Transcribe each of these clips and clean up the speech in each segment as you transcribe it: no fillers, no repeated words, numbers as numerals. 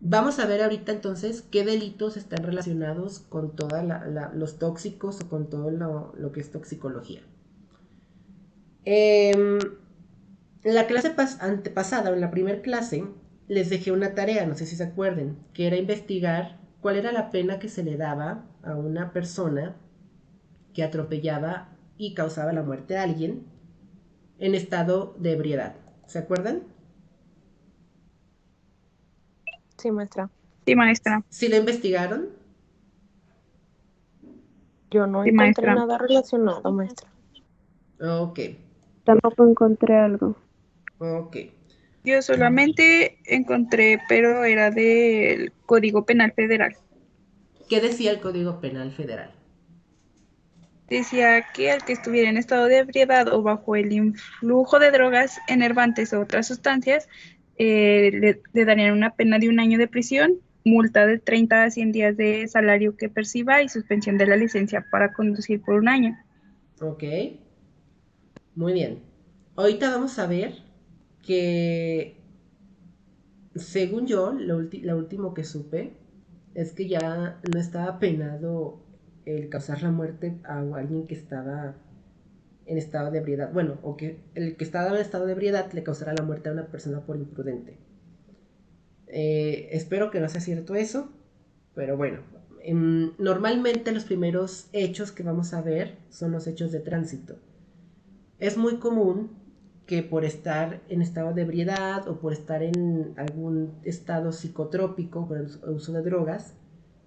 Vamos a ver ahorita entonces qué delitos están relacionados con todos los tóxicos o con todo lo que es toxicología. En la clase antepasada, o en la primera clase, les dejé una tarea, no sé si se acuerden, que era investigar cuál era la pena que se le daba a una persona que atropellaba y causaba la muerte a alguien en estado de ebriedad. ¿Se acuerdan? Sí, maestra. Sí, maestra. ¿Sí la investigaron? Yo no Sí, encontré maestra. nada relacionado, maestra. Ok, Tampoco encontré algo. ok. Yo solamente encontré, pero era del Código Penal Federal. ¿Qué decía el Código Penal Federal? Decía que al que estuviera en estado de ebriedad o bajo el influjo de drogas enervantes o otras sustancias, le darían una pena de 1 año de prisión, multa de 30 a 100 días de salario que perciba y suspensión de la licencia para conducir por 1 año. Ok, muy bien. Ahorita vamos a ver que, según yo, lo último que supe es que ya no estaba penado el causar la muerte a alguien que estaba en estado de ebriedad. Bueno, o que el que estaba en estado de ebriedad le causara la muerte a una persona por imprudente. Espero que no sea cierto eso, pero bueno. Normalmente los primeros hechos que vamos a ver son los hechos de tránsito. Es muy común que por estar en estado de ebriedad o por estar en algún estado psicotrópico por el uso de drogas,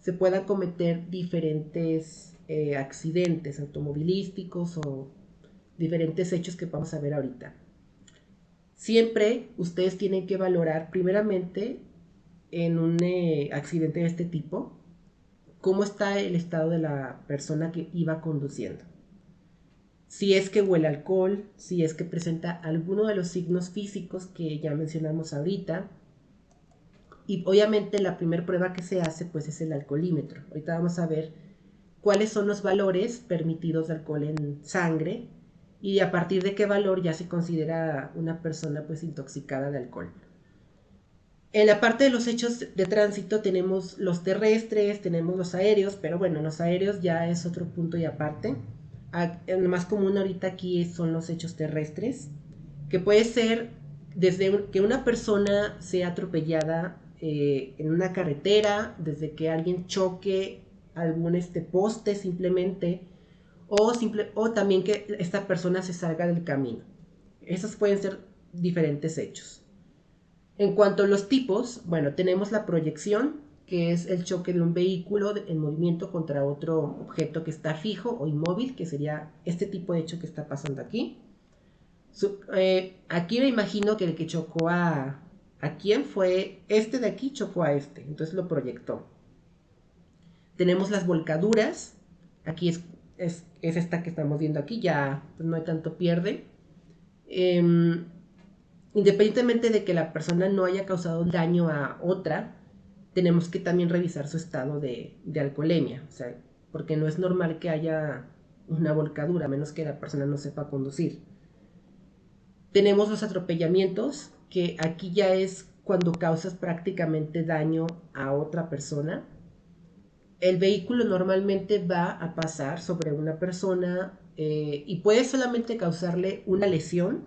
se puedan cometer diferentes accidentes automovilísticos o diferentes hechos que vamos a ver ahorita. Siempre ustedes tienen que valorar primeramente en un accidente de este tipo cómo está el estado de la persona que iba conduciendo. Si es que huele alcohol, si es que presenta alguno de los signos físicos que ya mencionamos ahorita. Y obviamente la primera prueba que se hace pues es el alcoholímetro. Ahorita vamos a ver cuáles son los valores permitidos de alcohol en sangre y a partir de qué valor ya se considera una persona pues intoxicada de alcohol. En la parte de los hechos de tránsito tenemos los terrestres, tenemos los aéreos, pero bueno, los aéreos ya es otro punto y aparte. Lo más común ahorita aquí son los hechos terrestres, que puede ser desde que una persona sea atropellada en una carretera, desde que alguien choque algún poste simplemente, o también que esta persona se salga del camino. Esos pueden ser diferentes hechos. En cuanto a los tipos, bueno, tenemos la proyección, que es el choque de un vehículo en movimiento contra otro objeto que está fijo o inmóvil, que sería este tipo de hecho que está pasando aquí. Aquí me imagino que el que chocó a quién fue este de aquí, chocó a este, entonces lo proyectó. Tenemos las volcaduras, aquí es esta que estamos viendo aquí, ya pues, no hay tanto pierde. Eh, Independientemente de que la persona no haya causado daño a otra, tenemos que también revisar su estado de alcoholemia, o sea, porque no es normal que haya una volcadura, a menos que la persona no sepa conducir. Tenemos los atropellamientos, que aquí ya es cuando causas prácticamente daño a otra persona. El vehículo normalmente va a pasar sobre una persona y puede solamente causarle una lesión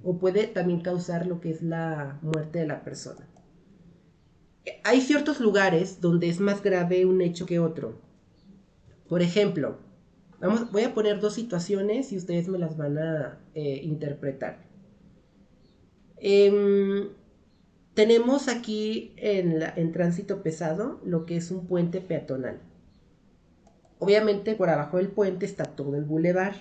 o puede también causar lo que es la muerte de la persona. Hay ciertos lugares donde es más grave un hecho que otro. Por ejemplo, voy a poner dos situaciones y ustedes me las van a interpretar. Em, Tenemos aquí en tránsito pesado lo que es un puente peatonal. Obviamente por abajo del puente está todo el bulevar.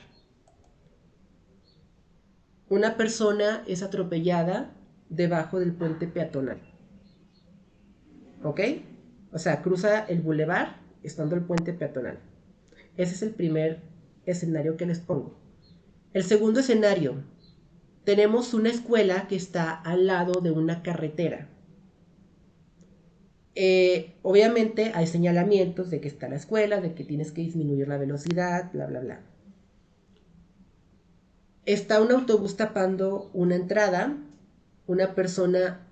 Una persona es atropellada debajo del puente peatonal. ¿Ok? O sea, cruza el bulevar estando el puente peatonal. Ese es el primer escenario que les pongo. El segundo escenario, tenemos una escuela que está al lado de una carretera. Obviamente hay señalamientos de que está la escuela, de que tienes que disminuir la velocidad, bla, bla, bla. Está un autobús tapando una entrada, una persona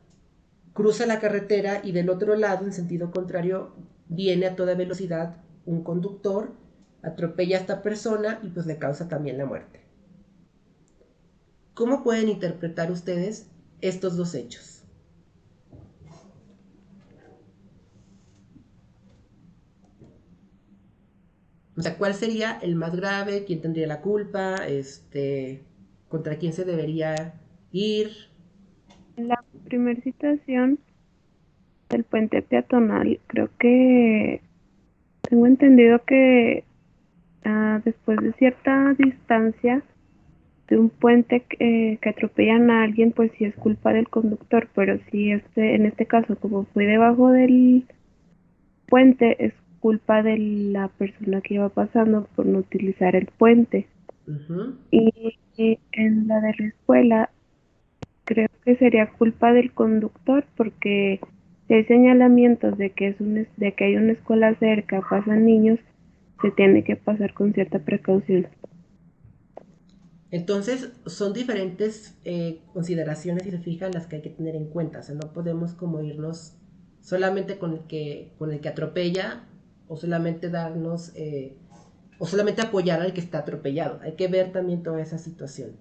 cruza la carretera y del otro lado, en sentido contrario, viene a toda velocidad un conductor, atropella a esta persona y pues le causa también la muerte. ¿Cómo pueden interpretar ustedes estos dos hechos? O sea, ¿cuál sería el más grave? ¿Quién tendría la culpa? ¿Contra quién se debería ir? En la primera situación del puente peatonal, creo que tengo entendido que después de cierta distancia de un puente que atropellan a alguien, pues sí es culpa del conductor, pero si en este caso, como fue debajo del puente, es culpa de la persona que iba pasando por no utilizar el puente. Ujú. Y en la de la escuela, creo que sería culpa del conductor porque si hay señalamientos de que de que hay una escuela cerca, pasan niños, se tiene que pasar con cierta precaución. Entonces, son diferentes consideraciones, si se fijan, las que hay que tener en cuenta. O sea, no podemos como irnos solamente con el que atropella o solamente o solamente apoyar al que está atropellado. Hay que ver también toda esa situación.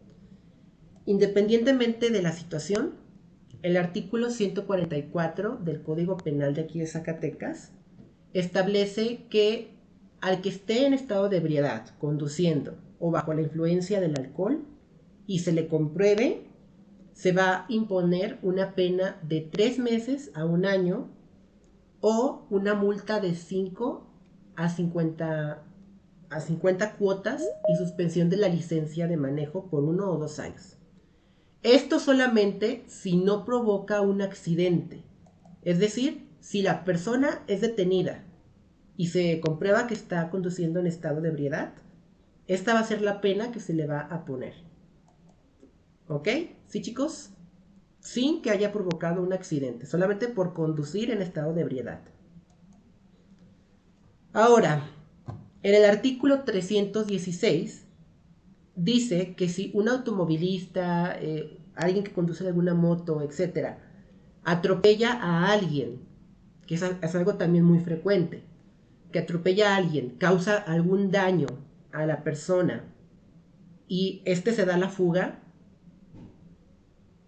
Independientemente de la situación, el artículo 144 del Código Penal de aquí de Zacatecas establece que al que esté en estado de ebriedad, conduciendo o bajo la influencia del alcohol y se le compruebe, se va a imponer una pena de 3 meses a 1 año o una multa de 5 a 50 cuotas y suspensión de la licencia de manejo por 1 o 2 años. Esto solamente si no provoca un accidente, es decir, si la persona es detenida y se comprueba que está conduciendo en estado de ebriedad, esta va a ser la pena que se le va a poner. ¿Ok? ¿Sí, chicos? Sin que haya provocado un accidente, solamente por conducir en estado de ebriedad. Ahora, en el artículo 316 dice que si un automovilista, alguien que conduce alguna moto, etcétera, atropella a alguien, que es algo también muy frecuente, que atropella a alguien, causa algún daño a la persona y se da la fuga,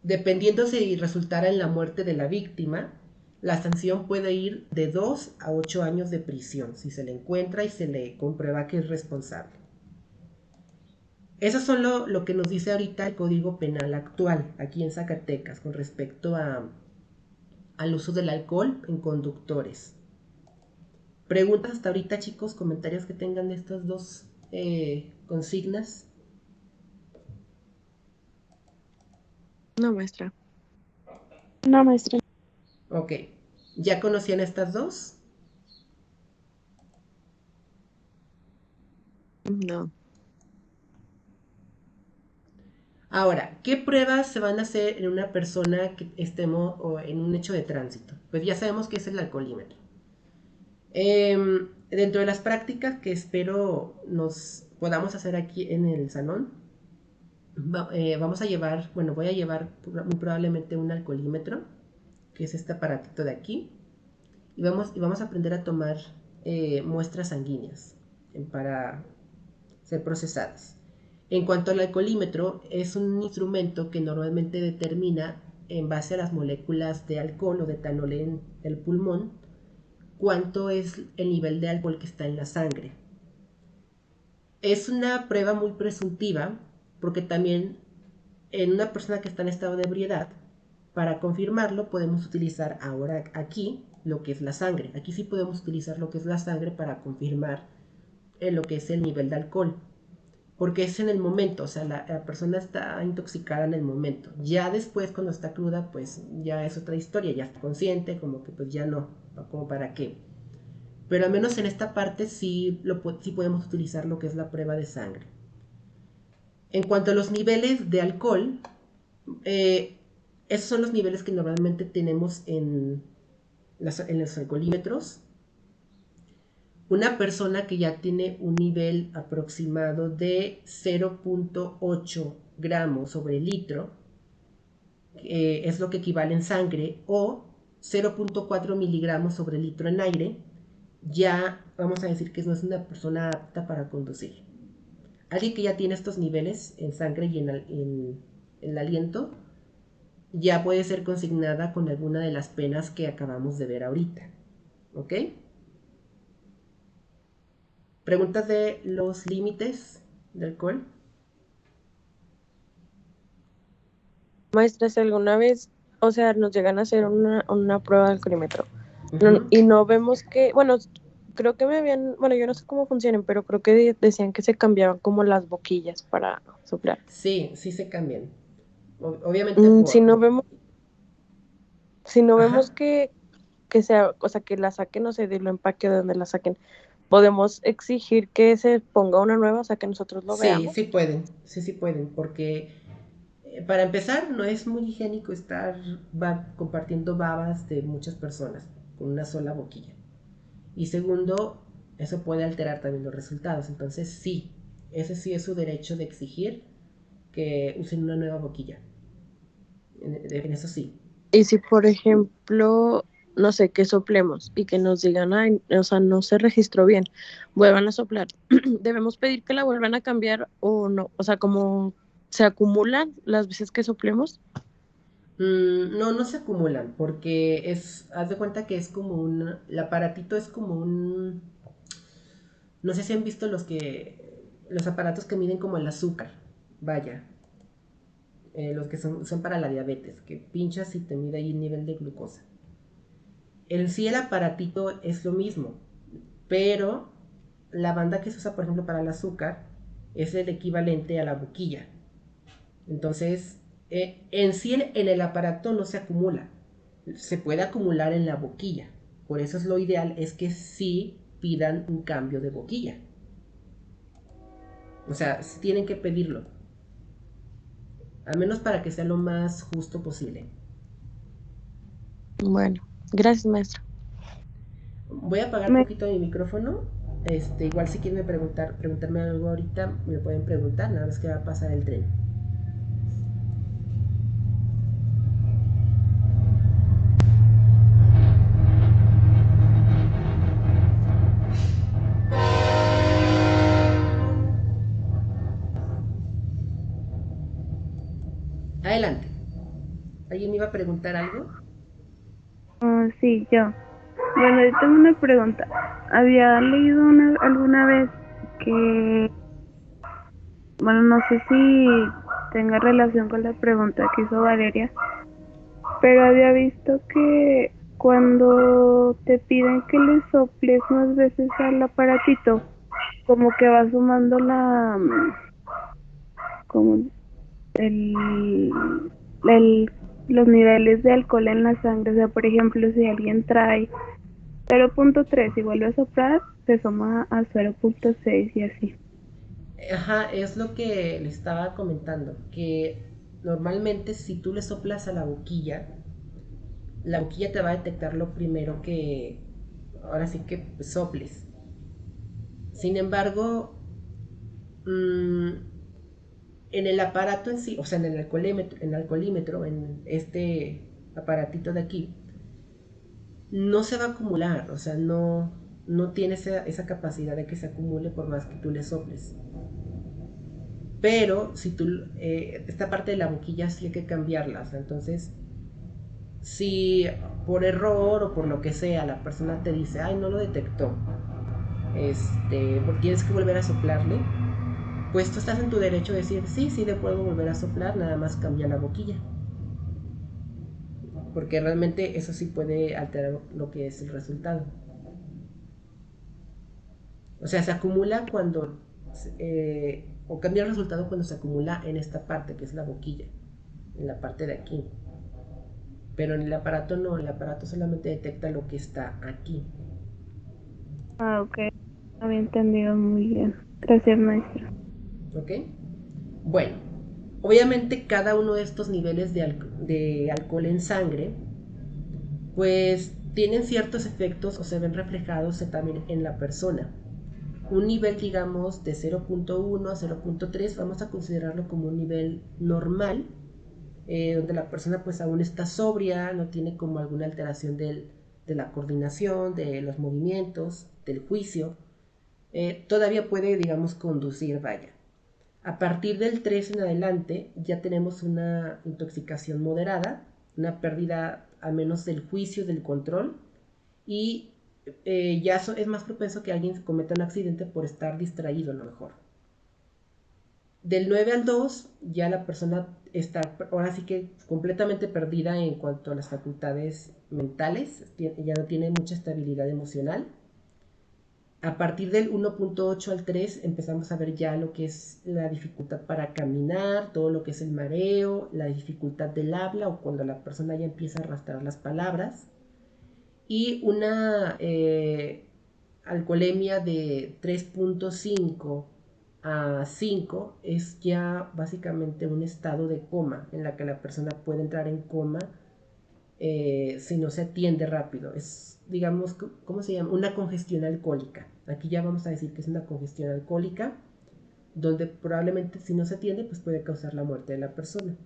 dependiendo si resultara en la muerte de la víctima, la sanción puede ir de 2 a 8 años de prisión si se le encuentra y se le comprueba que es responsable. Eso es lo que nos dice ahorita el Código Penal actual aquí en Zacatecas con respecto al uso del alcohol en conductores. ¿Preguntas hasta ahorita, chicos? ¿Comentarios que tengan de estas dos consignas? No, maestra. No, maestra. Ok. ¿Ya conocían estas dos? No. Ahora, ¿qué pruebas se van a hacer en una persona que estemos o en un hecho de tránsito? Pues ya sabemos que es el alcoholímetro. Dentro de las prácticas que espero nos podamos hacer aquí en el salón, vamos a llevar, bueno, voy a llevar muy probablemente un alcoholímetro, que es este aparatito de aquí, y vamos a aprender a tomar muestras sanguíneas para ser procesadas. En cuanto al alcoholímetro, es un instrumento que normalmente determina en base a las moléculas de alcohol o de etanol en el pulmón cuánto es el nivel de alcohol que está en la sangre. Es una prueba muy presuntiva porque también en una persona que está en estado de ebriedad, para confirmarlo podemos utilizar ahora aquí lo que es la sangre. Aquí sí podemos utilizar lo que es la sangre para confirmar lo que es el nivel de alcohol. Porque es en el momento, o sea, la persona está intoxicada en el momento. Ya después, cuando está cruda, pues ya es otra historia, ya está consciente, como que pues ya no, como para qué. Pero al menos en esta parte sí podemos utilizar lo que es la prueba de sangre. En cuanto a los niveles de alcohol, esos son los niveles que normalmente tenemos en los alcoholímetros. Una persona que ya tiene un nivel aproximado de 0.8 gramos sobre litro, es lo que equivale en sangre, o 0.4 miligramos sobre litro en aire, ya vamos a decir que no es una persona apta para conducir. Alguien que ya tiene estos niveles en sangre y en el aliento, ya puede ser consignada con alguna de las penas que acabamos de ver ahorita. ¿Ok? ¿Preguntas de los límites de alcohol? Maestra, si alguna vez, o sea, nos llegan a hacer una prueba de alcoholímetro Ujú. y no vemos que, bueno, creo que bueno, yo no sé cómo funcionan, pero creo que decían que se cambiaban como las boquillas para soplar. Sí, sí se cambian. Obviamente Si por... no vemos, si no vemos Ajá. que sea, o sea, que la saquen, no sé, del empaque de donde la saquen, podemos exigir que se ponga una nueva, o sea, que nosotros lo Sí, veamos. sí pueden. Sí, sí pueden. Porque para empezar, no es muy higiénico estar compartiendo babas de muchas personas con una sola boquilla. Y segundo, eso puede alterar también los resultados. Entonces, sí, ese sí es su derecho de exigir que usen una nueva boquilla. En eso sí. Y si, por ejemplo, no sé, que soplemos y que nos digan, ay, o sea, no se registró bien, vuelvan a soplar, ¿debemos pedir que la vuelvan a cambiar o no? O sea, como se acumulan las veces que soplemos. No, no se acumulan porque haz de cuenta que es como el aparatito es como no sé si han visto los aparatos que miden como el azúcar, vaya, los que son para la diabetes, que pinchas y te mide ahí el nivel de glucosa. En sí el aparatito es lo mismo, pero la banda que se usa, por ejemplo, para el azúcar es el equivalente a la boquilla. Entonces, en sí en el aparato no se acumula, se puede acumular en la boquilla. Por eso es lo ideal, es que sí pidan un cambio de boquilla. O sea, sí tienen que pedirlo, al menos para que sea lo más justo posible. Bueno, gracias, maestra. Voy a apagar Me, poquito mi micrófono. Igual si quieren preguntarme algo ahorita, me lo pueden preguntar, nada más que va a pasar el tren. Adelante. ¿Alguien me iba a preguntar algo? sí, yo. Bueno, yo tengo una pregunta. Había leído alguna vez que, bueno, no sé si tenga relación con la pregunta que hizo Valeria, pero había visto que cuando te piden que le soples más veces al aparatito, como que va sumando como el, el, los niveles de alcohol en la sangre. O sea, por ejemplo, si alguien trae 0.3 y vuelve a soplar, se suma a 0.6 y así. Ajá, es lo que le estaba comentando, que normalmente si tú le soplas a la boquilla te va a detectar lo primero que, ahora sí que soples. Sin embargo, mmm, en el aparato en sí, o sea, en este aparatito de aquí, no se va a acumular, o sea, no tiene esa capacidad de que se acumule por más que tú le soples. Pero si tú, esta parte de la boquilla sí hay que cambiarla, o sea, entonces, si por error o por lo que sea la persona te dice, ay, no lo detectó, porque tienes que volver a soplarle, pues tú estás en tu derecho de decir, sí, sí, le puedo volver a soplar, nada más cambia la boquilla. Porque realmente eso sí puede alterar lo que es el resultado. O sea, se acumula cuando, o cambia el resultado cuando se acumula en esta parte, que es la boquilla, en la parte de aquí. Pero en el aparato no, el aparato solamente detecta lo que está aquí. Ah, ok. Había entendido muy bien. Gracias, maestra. ¿Ok? Bueno, obviamente cada uno de estos niveles de alcohol en sangre, pues tienen ciertos efectos o se ven reflejados también en la persona. Un nivel, digamos, de 0.1 a 0.3 vamos a considerarlo como un nivel normal, donde la persona pues aún está sobria, no tiene como alguna alteración de la coordinación, de los movimientos, del juicio, todavía puede, digamos, conducir, vaya. A partir del 3 en adelante ya tenemos una intoxicación moderada, una pérdida al menos del juicio, del control, y ya es más propenso que alguien cometa un accidente por estar distraído a lo mejor. Del 9 al 2 ya la persona está ahora sí que completamente perdida en cuanto a las facultades mentales, ya no tiene mucha estabilidad emocional. A partir del 1.8 al 3 empezamos a ver ya lo que es la dificultad para caminar, todo lo que es el mareo, la dificultad del habla o cuando la persona ya empieza a arrastrar las palabras. Y una alcoholemia de 3.5 a 5 es ya básicamente un estado de coma en la que la persona puede entrar en coma si no se atiende rápido. Es, digamos, ¿cómo se llama? Una congestión alcohólica. Aquí ya vamos a decir que es una congestión alcohólica, donde probablemente si no se atiende, pues puede causar la muerte de la persona.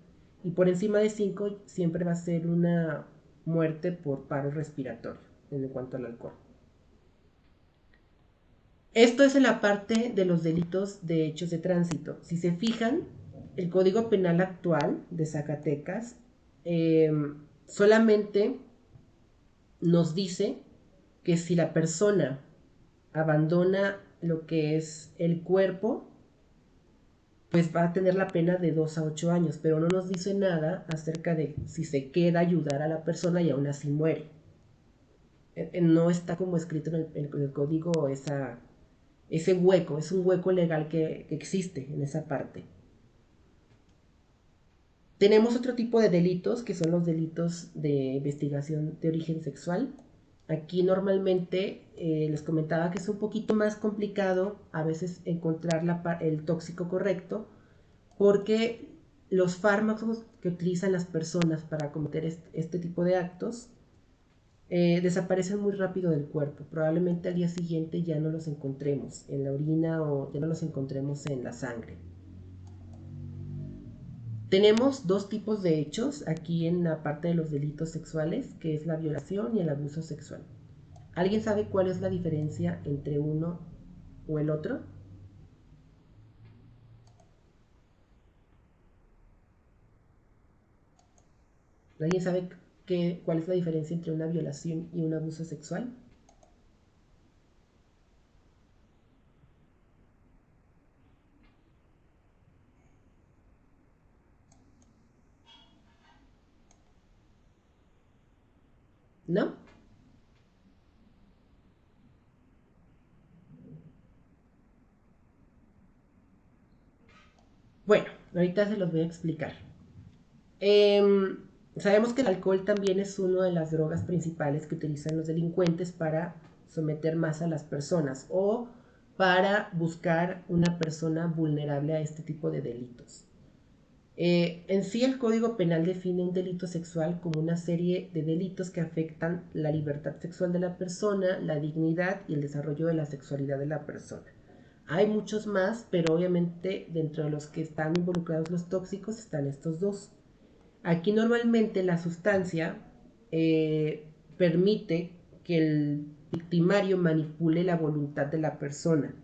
Y por encima de 5 siempre va a ser una muerte por paro respiratorio en cuanto al alcohol. Esto es en la parte de los delitos de hechos de tránsito. Si se fijan, el Código Penal actual de Zacatecas solamente nos dice que si la persona abandona lo que es el cuerpo, pues va a tener la pena de 2 a 8 años, pero no nos dice nada acerca de si se queda a ayudar a la persona y aún así muere. No está como escrito en el código ese hueco, es un hueco legal que existe en esa parte. Tenemos otro tipo de delitos que son los delitos de investigación de origen sexual. Aquí normalmente les comentaba que es un poquito más complicado a veces encontrar el tóxico correcto porque los fármacos que utilizan las personas para cometer este tipo de actos desaparecen muy rápido del cuerpo. Probablemente al día siguiente ya no los encontremos en la orina o ya no los encontremos en la sangre. Tenemos dos tipos de hechos aquí en la parte de los delitos sexuales, que es la violación y el abuso sexual. ¿Alguien sabe cuál es la diferencia entre uno o el otro? ¿Alguien sabe cuál es la diferencia entre una violación y un abuso sexual? ¿No? Bueno, ahorita se los voy a explicar. Sabemos que el alcohol también es una de las drogas principales que utilizan los delincuentes para someter más a las personas o para buscar una persona vulnerable a este tipo de delitos. En sí el Código Penal define un delito sexual como una serie de delitos que afectan la libertad sexual de la persona, la dignidad y el desarrollo de la sexualidad de la persona. Hay muchos más, pero obviamente dentro de los que están involucrados los tóxicos están estos dos. Aquí normalmente la sustancia permite que el victimario manipule la voluntad de la persona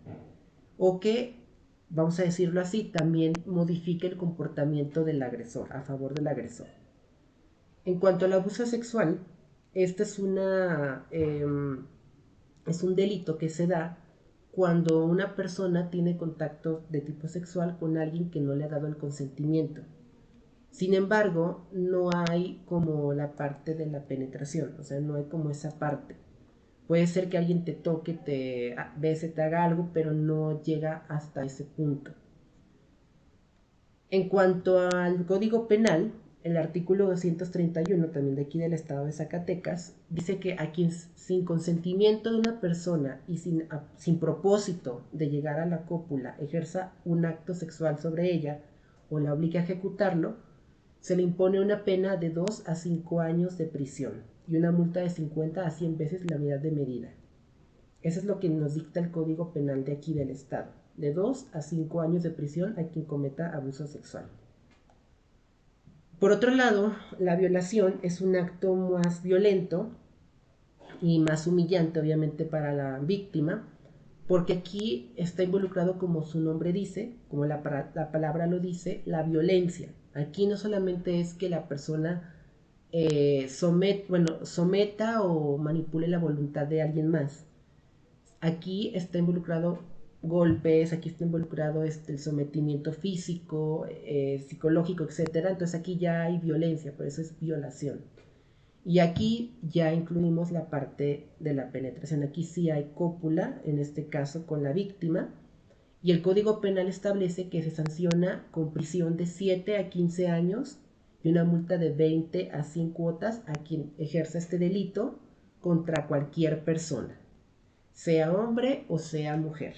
o que, vamos a decirlo así, también modifique el comportamiento del agresor, a favor del agresor. En cuanto al abuso sexual, este es un delito que se da cuando una persona tiene contacto de tipo sexual con alguien que no le ha dado el consentimiento. Sin embargo, no hay como la parte de la penetración, o sea, no hay como esa parte. Puede ser que alguien te toque, te bese, te haga algo, pero no llega hasta ese punto. En cuanto al Código Penal, el artículo 231, también de aquí del estado de Zacatecas, dice que a quien sin consentimiento de una persona y sin propósito de llegar a la cópula ejerza un acto sexual sobre ella o la obligue a ejecutarlo, se le impone una pena de 2 a 5 años de prisión y una multa de 50 a 100 veces la unidad de medida. Eso es lo que nos dicta el Código Penal de aquí del Estado, de 2 a 5 años de prisión a quien cometa abuso sexual. Por otro lado, la violación es un acto más violento y más humillante, obviamente, para la víctima, porque aquí está involucrado, como su nombre dice, como la palabra lo dice, la violencia. Aquí no solamente es que la persona someta o manipule la voluntad de alguien más. Aquí está involucrado golpes, aquí está involucrado el sometimiento físico, psicológico, etcétera. Entonces aquí ya hay violencia, por eso es violación. Y aquí ya incluimos la parte de la penetración. Aquí sí hay cópula, en este caso con la víctima, y el Código Penal establece que se sanciona con prisión de 7 a 15 años y una multa de 20 a 100 cuotas a quien ejerza este delito contra cualquier persona, sea hombre o sea mujer.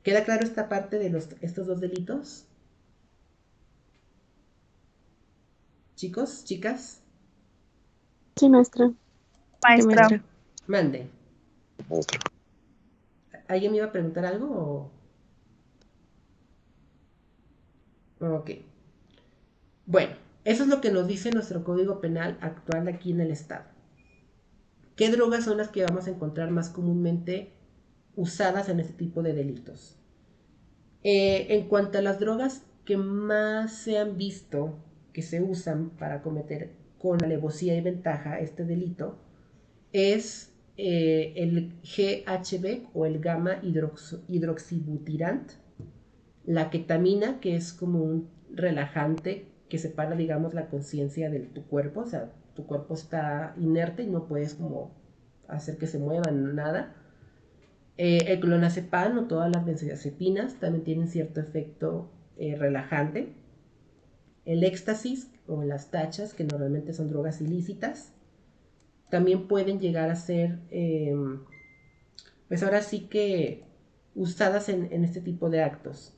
¿Queda claro esta parte de estos dos delitos? Chicos, chicas, Sí, maestra. Sí, Maestra, maestra. manden. ¿Alguien me iba a preguntar algo? Ok. Bueno, eso es lo que nos dice nuestro Código Penal actual aquí en el Estado. ¿Qué drogas son las que vamos a encontrar más comúnmente usadas en este tipo de delitos? En cuanto a las drogas que más se han visto que se usan para cometer con alevosía y ventaja este delito, es el GHB o el gamma hidroxibutirant, la ketamina, que es como un relajante que separa, digamos, la conciencia de tu cuerpo, o sea, tu cuerpo está inerte y no puedes como hacer que se mueva nada. El clonazepam o todas las benzodiazepinas también tienen cierto efecto relajante. El éxtasis o las tachas, que normalmente son drogas ilícitas, también pueden llegar a ser, pues ahora sí que usadas en este tipo de actos.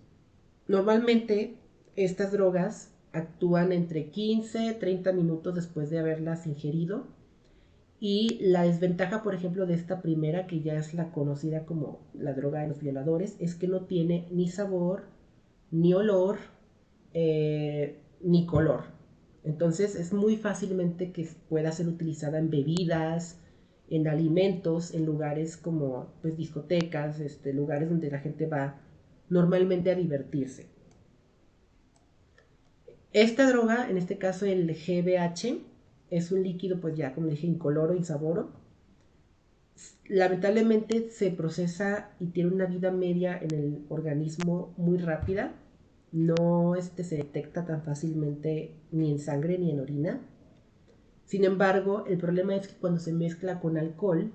Normalmente estas drogas actúan entre 15 y 30 minutos después de haberlas ingerido, y la desventaja, por ejemplo, de esta primera, que ya es la conocida como la droga de los violadores, es que no tiene ni sabor, ni olor, ni color. Entonces es muy fácilmente que pueda ser utilizada en bebidas, en alimentos, en lugares como pues, discotecas, lugares donde la gente va normalmente a divertirse. Esta droga, en este caso el GBH, es un líquido, pues ya como dije, incoloro, insaboro. Lamentablemente se procesa y tiene una vida media en el organismo muy rápida. No se detecta tan fácilmente ni en sangre ni en orina. Sin embargo, el problema es que cuando se mezcla con alcohol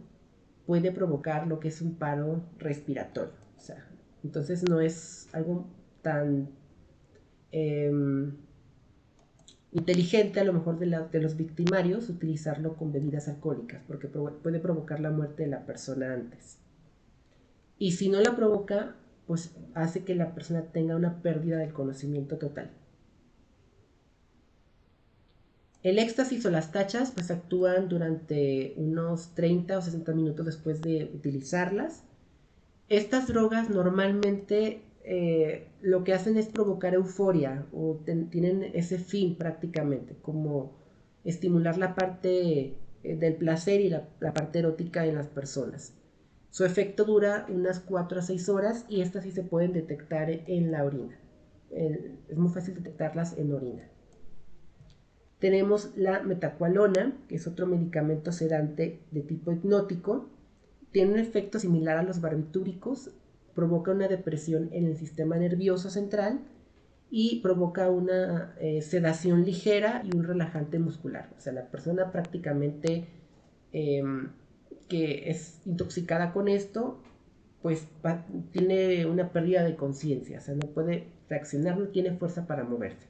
puede provocar lo que es un paro respiratorio. O sea, entonces no es algo tan inteligente a lo mejor de los victimarios utilizarlo con bebidas alcohólicas, porque puede provocar la muerte de la persona antes. Y si no la provoca, pues hace que la persona tenga una pérdida del conocimiento total. El éxtasis o las tachas pues actúan durante unos 30 o 60 minutos después de utilizarlas. Estas drogas normalmente lo que hacen es provocar euforia o tienen ese fin prácticamente, como estimular la parte del placer y la parte erótica en las personas. Su efecto dura unas 4 a 6 horas y estas sí se pueden detectar en la orina. Es muy fácil detectarlas en orina. Tenemos la metacualona, que es otro medicamento sedante de tipo hipnótico. Tiene un efecto similar a los barbitúricos, provoca una depresión en el sistema nervioso central y provoca una sedación ligera y un relajante muscular. O sea, la persona prácticamente eh, que es intoxicada con esto, pues tiene una pérdida de conciencia, o sea, no puede reaccionar, no tiene fuerza para moverse.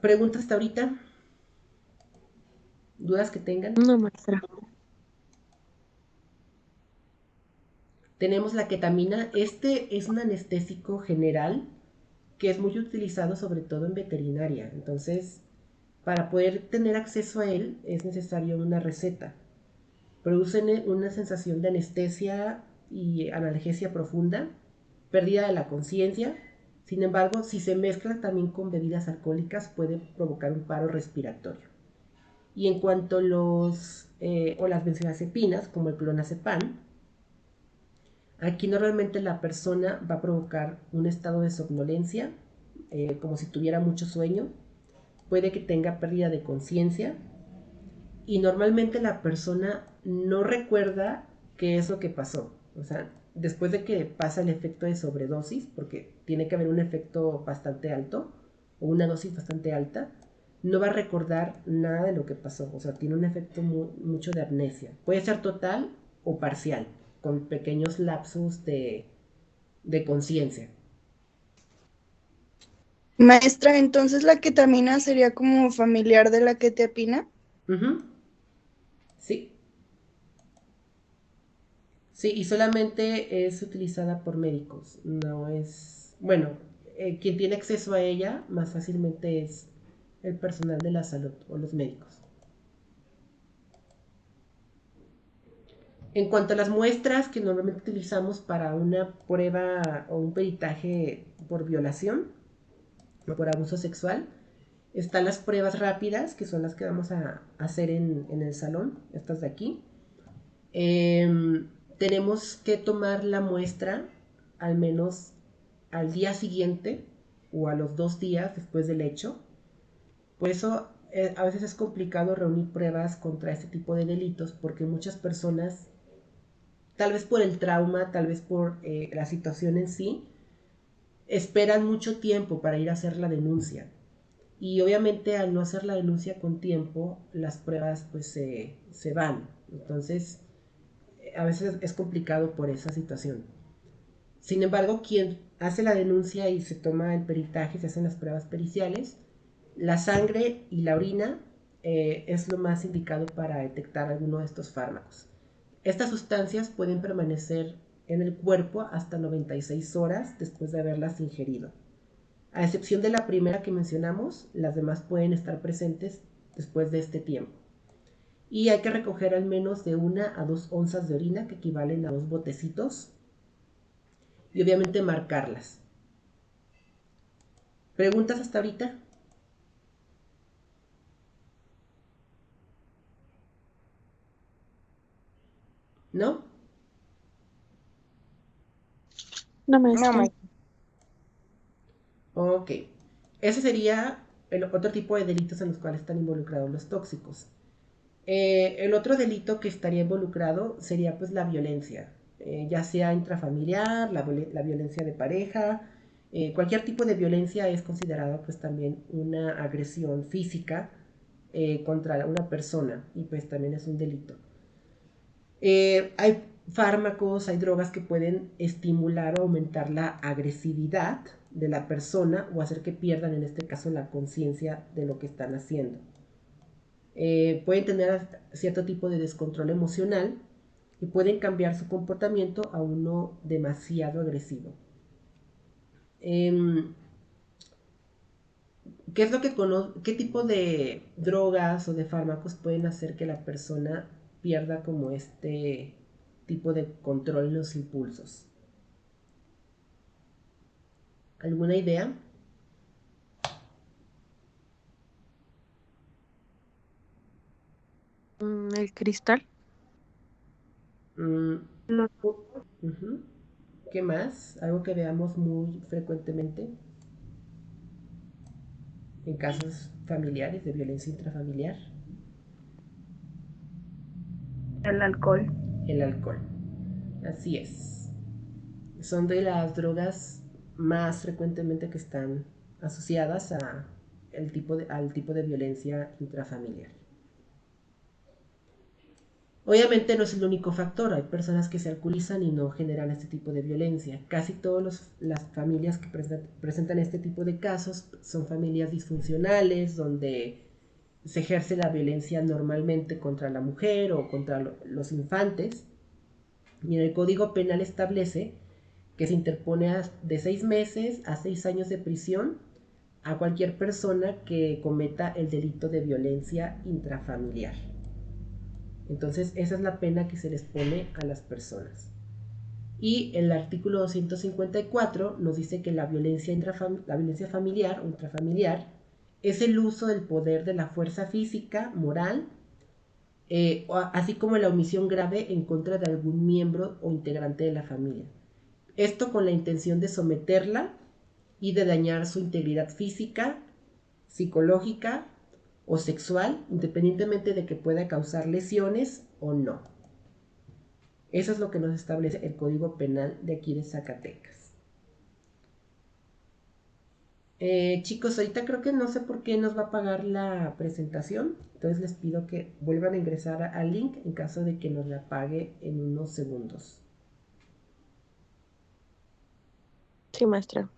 ¿Preguntas hasta ahorita? ¿Dudas que tengan? No, maestra. Tenemos la ketamina. Este es un anestésico general que es muy utilizado sobre todo en veterinaria. Entonces, para poder tener acceso a él es necesario una receta. Producen una sensación de anestesia y analgesia profunda pérdida de la conciencia. Sin embargo, si se mezcla también con bebidas alcohólicas, puede provocar un paro respiratorio. Y en cuanto a las benzodiazepinas, como el clonazepam, aquí normalmente la persona va a provocar un estado de somnolencia, como si tuviera mucho sueño, puede que tenga pérdida de conciencia y normalmente la persona no recuerda qué es lo que pasó. O sea, después de que pasa el efecto de sobredosis, porque tiene que haber un efecto bastante alto o una dosis bastante alta, no va a recordar nada de lo que pasó. O sea, tiene un efecto mucho de amnesia. Puede ser total o parcial, con pequeños lapsus de conciencia. Maestra, entonces la ketamina sería como familiar de la quetiapina. Uh-huh. Sí. Sí, y solamente es utilizada por médicos. No es. Bueno, quien tiene acceso a ella más fácilmente es el personal de la salud o los médicos. En cuanto a las muestras que normalmente utilizamos para una prueba o un peritaje por violación o por abuso sexual, están las pruebas rápidas, que son las que vamos a hacer en el salón, estas de aquí. Tenemos que tomar la muestra al menos al día siguiente o a los 2 días después del hecho. Por eso a veces es complicado reunir pruebas contra este tipo de delitos porque muchas personas, tal vez por el trauma, tal vez por la situación en sí, esperan mucho tiempo para ir a hacer la denuncia. Y obviamente al no hacer la denuncia con tiempo, las pruebas pues se van. Entonces, a veces es complicado por esa situación. Sin embargo, quien hace la denuncia y se toma el peritaje, se hacen las pruebas periciales, la sangre y la orina es lo más indicado para detectar alguno de estos fármacos. Estas sustancias pueden permanecer en el cuerpo hasta 96 horas después de haberlas ingerido. A excepción de la primera que mencionamos, las demás pueden estar presentes después de este tiempo. Y hay que recoger al menos de 1 a 2 onzas de orina, que equivalen a 2 botecitos, y obviamente marcarlas. ¿Preguntas hasta ahorita? ¿No? No, maestra. No, maestra. Ok. Ese sería el otro tipo de delitos en los cuales están involucrados los tóxicos. El otro delito que estaría involucrado sería pues la violencia, ya sea intrafamiliar, la violencia de pareja, cualquier tipo de violencia es considerado pues también una agresión física contra una persona y pues también es un delito. Hay fármacos, hay drogas que pueden estimular o aumentar la agresividad de la persona o hacer que pierdan en este caso la conciencia de lo que están haciendo. Pueden tener cierto tipo de descontrol emocional y pueden cambiar su comportamiento a uno demasiado agresivo. ¿Qué tipo de drogas o de fármacos pueden hacer que la persona pierda como este tipo de control en los impulsos? ¿Alguna idea? El cristal. Mm, Los ujú. ¿Qué más? Algo que veamos muy frecuentemente en casos familiares de violencia intrafamiliar. El alcohol. El alcohol. Así es. Son de las drogas más frecuentemente que están asociadas al tipo de violencia intrafamiliar. Obviamente no es el único factor, hay personas que se alcoholizan y no generan este tipo de violencia. Casi todas las familias que presentan este tipo de casos son familias disfuncionales, donde se ejerce la violencia normalmente contra la mujer o contra los infantes. Y en el Código Penal establece que se interpone de 6 meses a 6 años de prisión a cualquier persona que cometa el delito de violencia intrafamiliar. Entonces esa es la pena que se les pone a las personas. Y el artículo 254 nos dice que la violencia familiar o intrafamiliar es el uso del poder de la fuerza física, moral, así como la omisión grave en contra de algún miembro o integrante de la familia. Esto con la intención de someterla y de dañar su integridad física, psicológica o sexual, independientemente de que pueda causar lesiones o no. Eso es lo que nos establece el Código Penal de aquí de Zacatecas. Chicos, ahorita creo que no sé por qué nos va a pagar la presentación, entonces les pido que vuelvan a ingresar al link en caso de que nos la pague en unos segundos. Sí, maestra.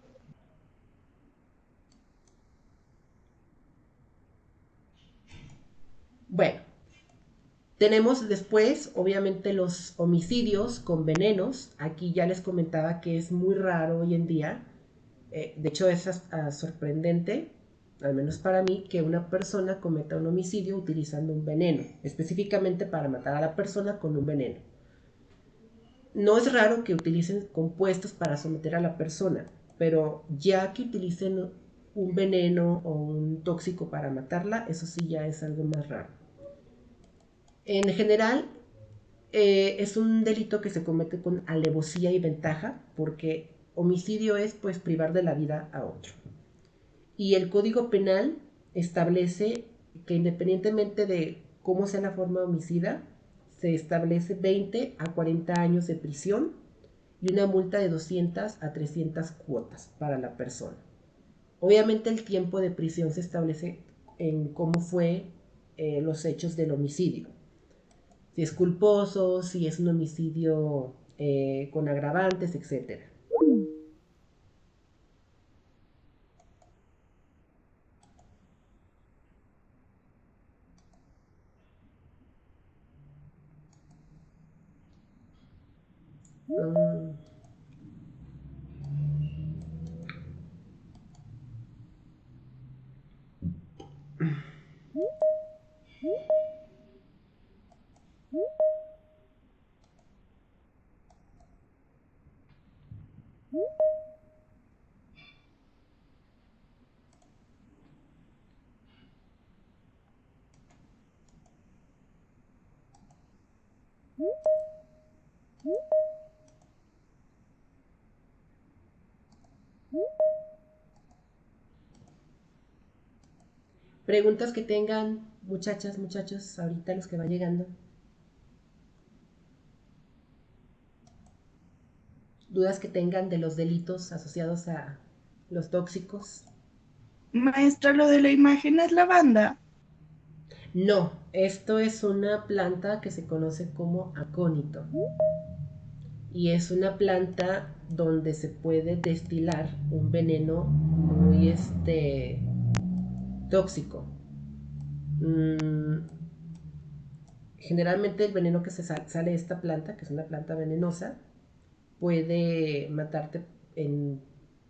Bueno, tenemos después, obviamente, los homicidios con venenos. Aquí ya les comentaba que es muy raro hoy en día. De hecho, es sorprendente, al menos para mí, que una persona cometa un homicidio utilizando un veneno, específicamente para matar a la persona con un veneno. No es raro que utilicen compuestos para someter a la persona, pero ya que utilicen un veneno o un tóxico para matarla, eso sí ya es algo más raro. En general, es un delito que se comete con alevosía y ventaja, porque homicidio es pues privar de la vida a otro. Y el Código Penal establece que independientemente de cómo sea la forma homicida, se establece 20 a 40 años de prisión y una multa de 200 a 300 cuotas para la persona. Obviamente el tiempo de prisión se establece en cómo fue los hechos del homicidio. Si es culposo, si es un homicidio con agravantes, etc. Preguntas que tengan, muchachas, muchachos, ahorita los que van llegando. Dudas que tengan de los delitos asociados a los tóxicos. Maestra, lo de la imagen es lavanda. No, esto es una planta que se conoce como acónito. Y es una planta donde se puede destilar un veneno muy tóxico. Generalmente el veneno que sale de esta planta, que es una planta venenosa, puede matarte en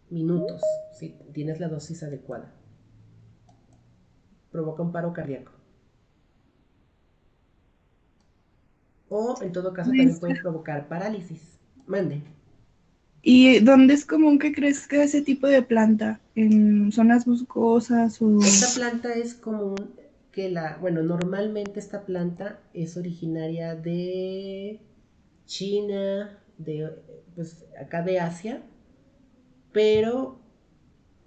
minutos si tienes la dosis adecuada. Provoca un paro cardíaco. O en todo caso también puede Maestra, provocar parálisis. Mande. ¿y dónde es común que crezca ese tipo de planta? ¿En zonas boscosas o...? Esta planta es común bueno, normalmente esta planta es originaria de China, pues acá de Asia, pero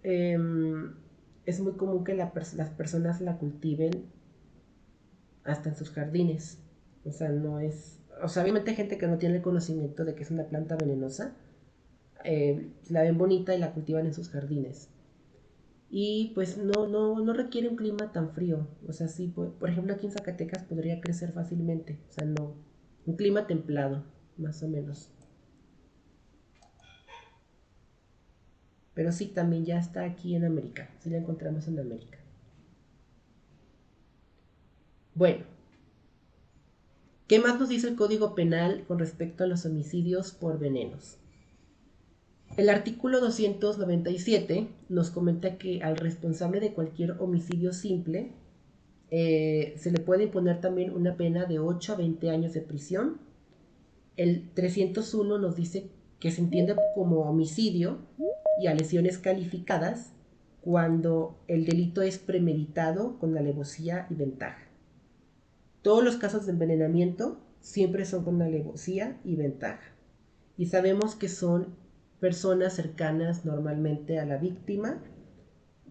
es muy común que las personas la cultiven hasta en sus jardines. O sea, no es... O sea, obviamente hay gente que no tiene el conocimiento de que es una planta venenosa, la ven bonita y la cultivan en sus jardines. Y pues no requiere un clima tan frío. O sea, sí, por ejemplo, aquí en Zacatecas podría crecer fácilmente. O sea, no. Un clima templado, más o menos. Pero sí, también ya está aquí en América. Sí la encontramos en América. Bueno, ¿qué más nos dice el Código Penal con respecto a los homicidios por venenos? El artículo 297 nos comenta que al responsable de cualquier homicidio simple se le puede imponer también una pena de 8 a 20 años de prisión. El 301 nos dice que se entiende como homicidio, y a lesiones calificadas cuando el delito es premeditado con alevosía y ventaja. Todos los casos de envenenamiento siempre son con alevosía y ventaja. Y sabemos que son personas cercanas normalmente a la víctima,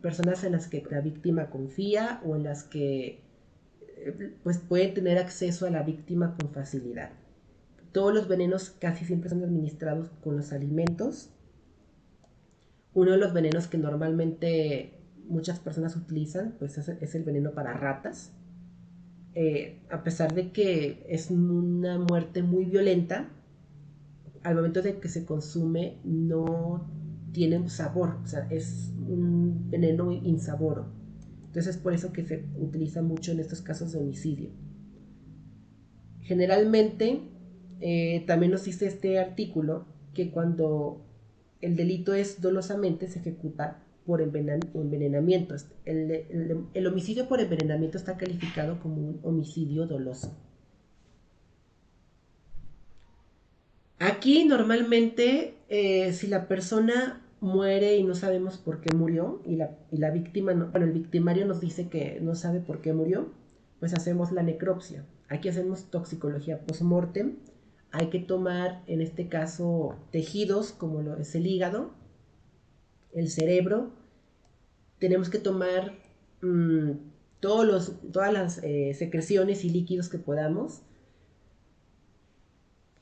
personas en las que la víctima confía o en las que pues pueden tener acceso a la víctima con facilidad. Todos los venenos casi siempre son administrados con los alimentos. Uno de los venenos que normalmente muchas personas utilizan pues es el veneno para ratas. A pesar de que es una muerte muy violenta, al momento de que se consume no tiene un sabor, o sea, es un veneno insaboro. Entonces es por eso que se utiliza mucho en estos casos de homicidio. Generalmente, también nos dice este artículo que cuando el delito es dolosamente se ejecuta por envenenamiento. El homicidio por envenenamiento está calificado como un homicidio doloso. Aquí normalmente, si la persona muere y no sabemos por qué murió, y la víctima, el victimario nos dice que no sabe por qué murió, pues hacemos la necropsia. Aquí hacemos toxicología post-mortem. Hay que tomar, en este caso, tejidos como lo es el hígado, el cerebro. Tenemos que tomar todas las secreciones y líquidos que podamos.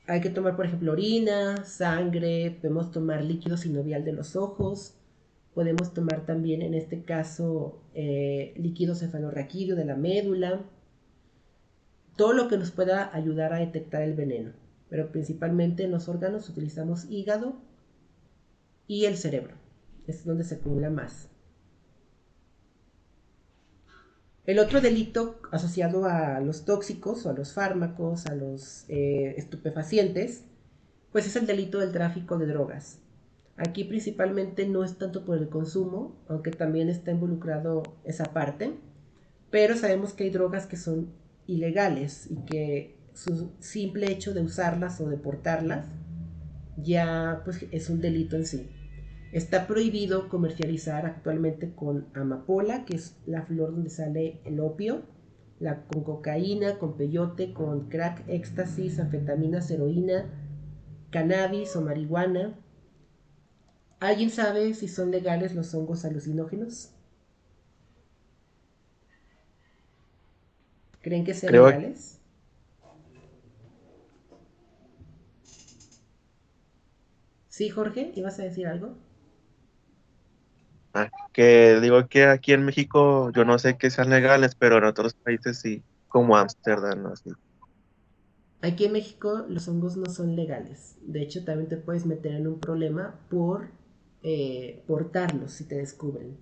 Hay que tomar, por ejemplo, orina, sangre, podemos tomar líquido sinovial de los ojos, podemos tomar también, en este caso, líquido cefalorraquídeo de la médula, todo lo que nos pueda ayudar a detectar el veneno. Pero principalmente en los órganos utilizamos hígado y el cerebro, es donde se acumula más. El otro delito asociado a los tóxicos o a los fármacos, a los estupefacientes, pues es el delito del tráfico de drogas. Aquí principalmente no es tanto por el consumo, aunque también está involucrado esa parte, pero sabemos que hay drogas que son ilegales y que su simple hecho de usarlas o de portarlas ya pues es un delito en sí. Está prohibido comercializar actualmente con amapola, que es la flor donde sale el opio, con cocaína, con peyote, con crack, éxtasis, anfetaminas, heroína, cannabis o marihuana. ¿Alguien sabe si son legales los hongos alucinógenos? ¿Creen que sean Creo legales? Sí, Jorge, ¿ibas a decir algo? que digo que aquí en México yo no sé que sean legales, pero en otros países sí, como Ámsterdam, así. Aquí en México los hongos no son legales. De hecho, también te puedes meter en un problema por portarlos si te descubren.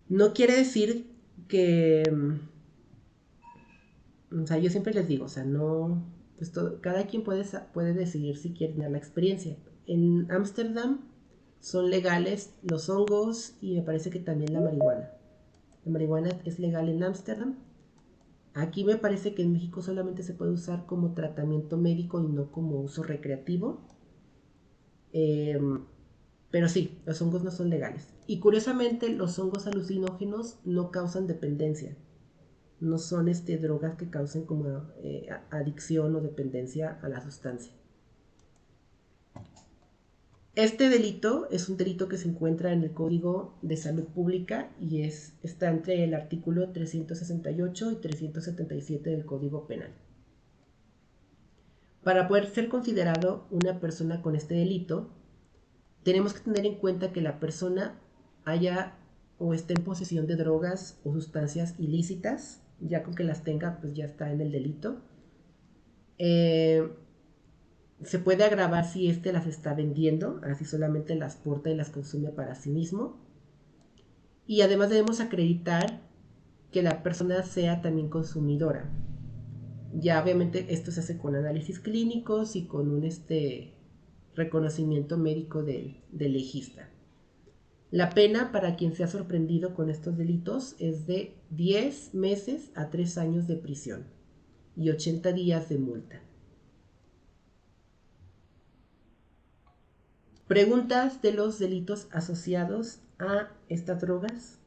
No quiere decir que... O sea, yo siempre les digo, o sea, no... Pues cada quien puede decidir si quiere tener la experiencia. En Ámsterdam son legales los hongos y me parece que también la marihuana. La marihuana es legal en Ámsterdam. Aquí me parece que en México solamente se puede usar como tratamiento médico y no como uso recreativo. Pero sí, los hongos no son legales. Y curiosamente, los hongos alucinógenos no causan dependencia. No son drogas que causen como adicción o dependencia a la sustancia. Este delito es un delito que se encuentra en el Código de Salud Pública y está entre el artículo 368 y 377 del Código Penal. Para poder ser considerado una persona con este delito, tenemos que tener en cuenta que la persona haya o esté en posesión de drogas o sustancias ilícitas. Ya con que las tenga, pues ya está en el delito. Se puede agravar si las está vendiendo, así solamente las porta y las consume para sí mismo. Y además debemos acreditar que la persona sea también consumidora. Ya obviamente esto se hace con análisis clínicos y con un reconocimiento médico del legista. La pena para quien sea sorprendido con estos delitos es de 10 meses a 3 años de prisión y 80 días de multa. ¿Preguntas de los delitos asociados a estas drogas?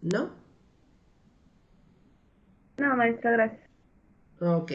¿No? No, maestra, gracias. Ok.